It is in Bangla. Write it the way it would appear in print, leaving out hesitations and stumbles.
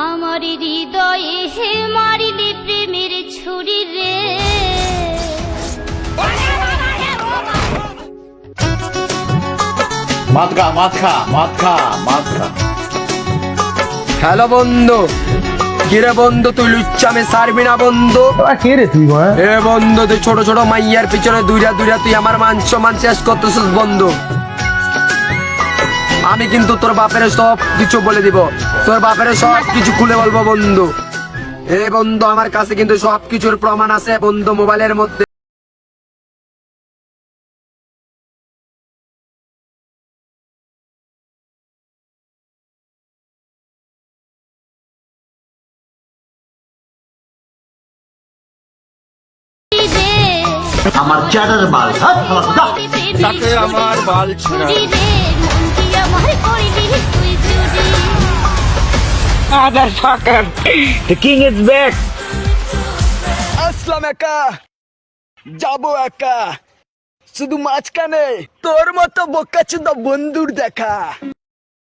আমার হৃদয়ে হে মারিলি প্রেমের ছুরি রে। হ্যালো বন্ধু, কিরে বন্ধু তুই লুচ্চামে সারবি না বন্ধু? কে রে তুই? এ বন্ধু তুই ছোট ছোট মাইয়ার পিছনে দুইরা দুইরা তুই আমার মান সম্মান শেষ করতেছিস বন্ধু। আমি কিন্তু তোর বাপের সব কিছু বলে দিব, তোর বাপের সব কিছু খুলে বলবো বন্ধু। এ বন্ধু আমার কাছে কিন্তু সব কিছুর প্রমাণ আছে বন্ধু, মোবাইলের মধ্যে। আমার চ্যাটার বাল তাকে আমার বাল ছিঁড়া। Motherfucker! The king is back! আসলাম একা, যাবো একা, শুধু মাঝখানে তোর মতো বোকাচোদা বন্ধুর দেখা।